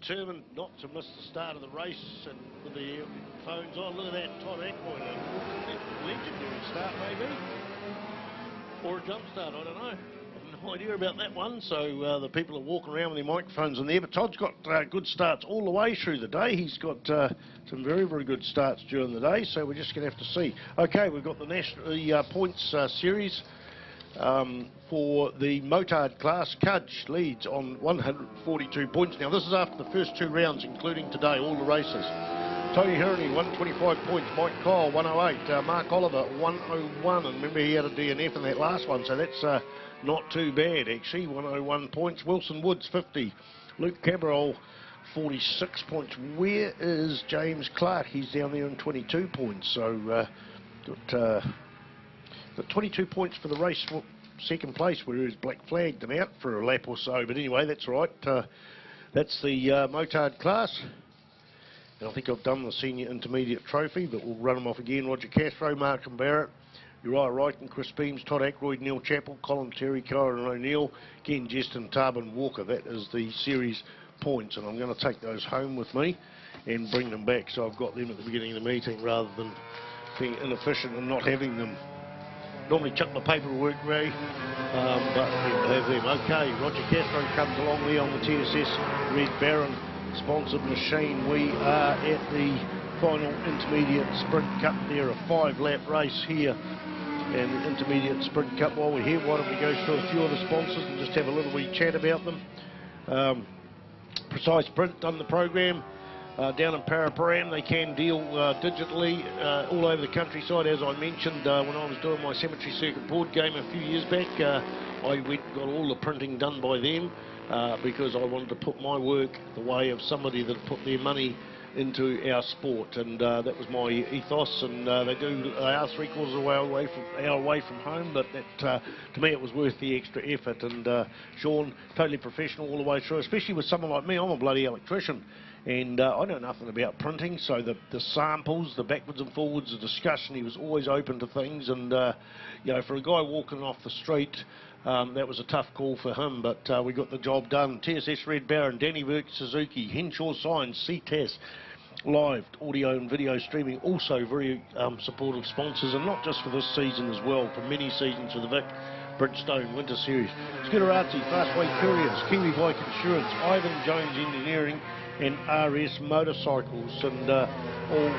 determined not to miss the start of the race, and with the phones on. Look at that, Todd Ackroyd, a legendary start maybe, or a jump start, I don't know. I've no idea about that one, so the people are walking around with their microphones in there, but Todd's got good starts all the way through the day. He's got some very, very good starts during the day, so we're just going to have to see. Okay, we've got the points series. For the motard class, Cudge leads on 142 points. Now this is after the first 2 rounds, including today, all the races. Tony Hironey, 125 points. Mike Kyle, 108. Mark Oliver, 101. And remember, he had a DNF in that last one, so that's not too bad, actually. 101 points. Wilson Woods, 50. Luke Cabral, 46 points. Where is James Clark? He's down there in 22 points. So got 22 points for the race for second place, where he's black flagged him out for a lap or so. But anyway, that's right. That's the motard class. And I think I've done the senior intermediate trophy, but we'll run them off again. Roger Cathro, Markham Barrett, Uriah Wright and Chris Beams, Todd Ackroyd, Neil Chappell, Colin Terry, Kyron O'Neill, Ken Jeston, Tarbin Walker. That is the series points, and I'm going to take those home with me and bring them back, so I've got them at the beginning of the meeting rather than being inefficient and not having them. Normally chuck my paperwork, Ray, but have them. Okay, Roger Cathro comes along there on the TSS Red Baron sponsored machine. We are at the final intermediate sprint cup there, a 5-lap race here, and the intermediate sprint cup. While we're here, why don't we go through a few of the sponsors and just have a little wee chat about them. Precise Print done the program. Down in Paraparaumu, they can deal digitally all over the countryside. As I mentioned, when I was doing my cemetery circuit board game a few years back, I got all the printing done by them because I wanted to put my work the way of somebody that put their money into our sport, and that was my ethos. And they are 3/4 of an hour away from home, but that to me it was worth the extra effort. And Sean, totally professional all the way through, especially with someone like me. I'm a bloody electrician, and I know nothing about printing, so the samples, the backwards and forwards, the discussion, he was always open to things. And you know, for a guy walking off the street, that was a tough call for him, but we got the job done. TSS Red Baron, Danny Burke Suzuki, Henshaw Signs, CTAS Live, audio and video streaming, also very supportive sponsors, and not just for this season as well, for many seasons for the Vic Bridgestone Winter Series. Scooterati, Fastway Couriers, Kiwi Bike Insurance, Ivan Jones Engineering, and RS Motorcycles, and all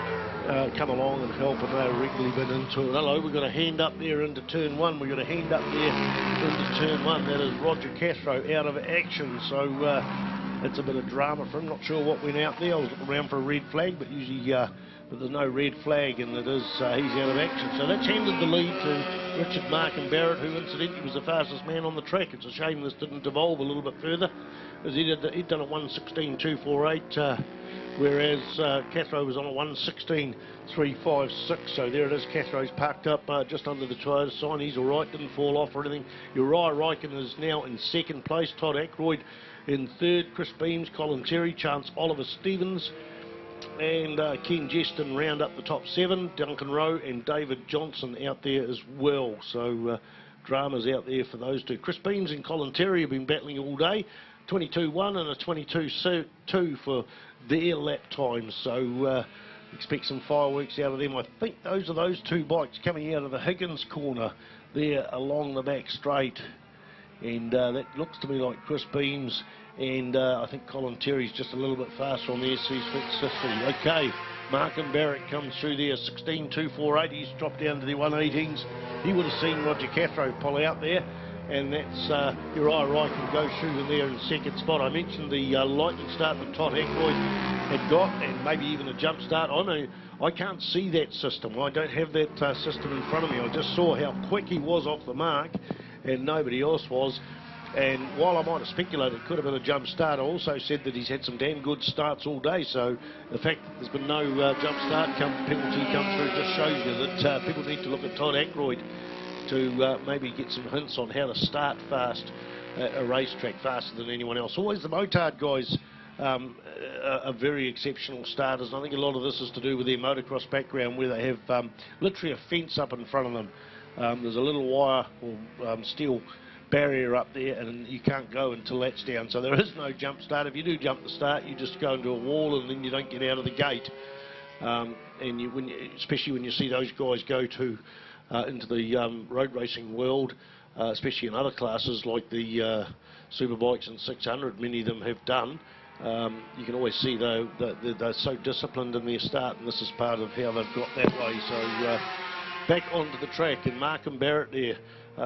come along and help, and they've regularly been into it. Hello, we've got a hand up there into turn 1. We've got a hand up there into turn 1. That is Roger Cathro out of action, so it's a bit of drama for him. Not sure what went out there. I was looking around for a red flag, but usually but there's no red flag, and it is he's out of action. So that's handed the lead to Richard Markham Barrett, who incidentally was the fastest man on the track. It's a shame this didn't devolve a little bit further, because he'd done a 1:16.248, whereas Cathro was on a 1:16.356. So there it is. Cathro's parked up just under the Toyota sign. He's all right, didn't fall off or anything. Uriah Ryken is now in second place. Todd Ackroyd in third. Chris Beams, Colin Terry, Chance Oliver Stevens, and Ken Jeston round up the top 7. Duncan Rowe and David Johnson out there as well. So dramas out there for those two. Chris Beams and Colin Terry have been battling all day. 22.1 and a 22.2 for their lap times. So expect some fireworks out of them. I think those are those two bikes coming out of the Higgins corner there along the back straight. And that looks to me like Chris Beams, and I think Colin Terry's just a little bit faster on the SC650. Okay, Markham Barrett comes through there, 16.248. He's dropped down to the 118s. He would have seen Roger Cathro pull out there, and that's Uriah Ryken go through there in second spot. I mentioned the lightning start that Todd Ackroyd had got, and maybe even a jump start. I can't see that system. I don't have that system in front of me. I just saw how quick he was off the mark, and nobody else was. And while I might have speculated it could have been a jump start, I also said that he's had some damn good starts all day. So the fact that there's been no jump start penalty come through just shows you that people need to look at Todd Ackroyd to maybe get some hints on how to start fast a racetrack, faster than anyone else. Always the motard guys are very exceptional starters, and I think a lot of this is to do with their motocross background, where they have literally a fence up in front of them. There's a little wire or steel barrier up there, and you can't go until that's down. So there is no jump start. If you do jump the start, you just go into a wall, and then you don't get out of the gate. And especially when you see those guys go to into the road racing world, especially in other classes like the superbikes and 600, many of them have done. You can always see though that they're so disciplined in their start, and this is part of how they've got that way. So back onto the track, and Markham Barrett there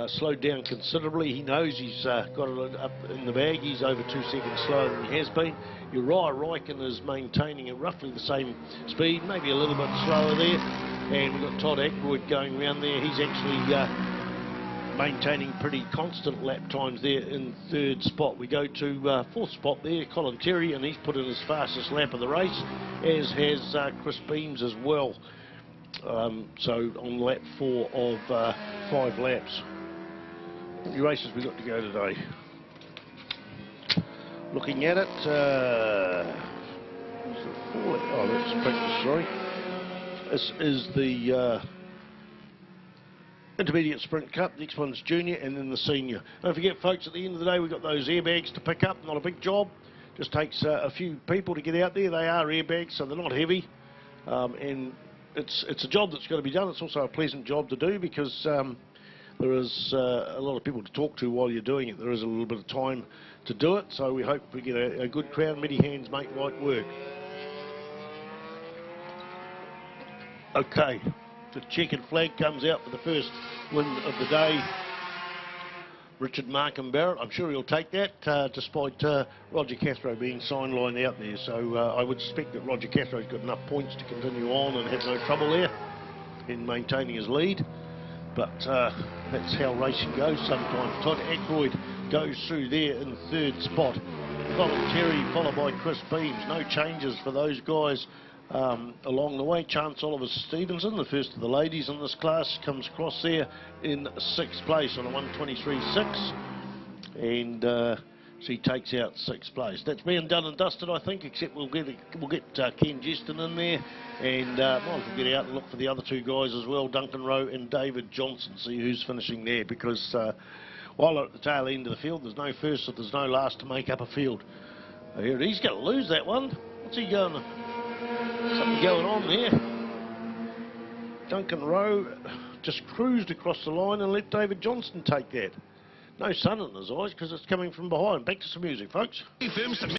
slowed down considerably. He knows he's got it up in the bag. He's over 2 seconds slower than he has been. Uriah Ryken is maintaining at roughly the same speed, maybe a little bit slower there. And we've got Todd Ackroyd going around there. He's actually maintaining pretty constant lap times there in 3rd spot. We go to 4th spot there, Colin Terry, and he's put in his fastest lap of the race, as has Chris Beams as well. So on lap 4 of 5 laps. How many races we got to go today? Looking at it, oh, that's practice, sorry. This is the Intermediate Sprint Cup. Next one's Junior, and then the Senior. Don't forget, folks, at the end of the day, we've got those airbags to pick up. Not a big job. Just takes a few people to get out there. They are airbags, so they're not heavy. And it's a job that's got to be done. It's also a pleasant job to do, because there is a lot of people to talk to while you're doing it. There is a little bit of time to do it, so we hope we get a good crowd. Many hands make light work. Okay, the checkered flag comes out for the first win of the day. Richard Markham Barrett, I'm sure he'll take that, despite Roger Cathro being sidelined out there. So I would suspect that Roger Cathro's got enough points to continue on and have no trouble there in maintaining his lead. But that's how racing goes sometimes. Todd Ackroyd goes through there in 3rd spot. Colin Terry followed by Chris Beams. No changes for those guys along the way. Chance Oliver Stevenson, the first of the ladies in this class, comes across there in 6th place on a 1:23.6, and she takes out 6th place. That's being done and dusted, I think, except we'll get Ken Jeston in there, and might as well get out and look for the other 2 guys as well, Duncan Rowe and David Johnson, see who's finishing there, because while they're at the tail end of the field, there's no first, so there's no last to make up a field. Here, he's going to lose that one. What's he going? Something going on there. Duncan Rowe just cruised across the line and let David Johnson take that. No sun in his eyes because it's coming from behind. Back to some music, folks.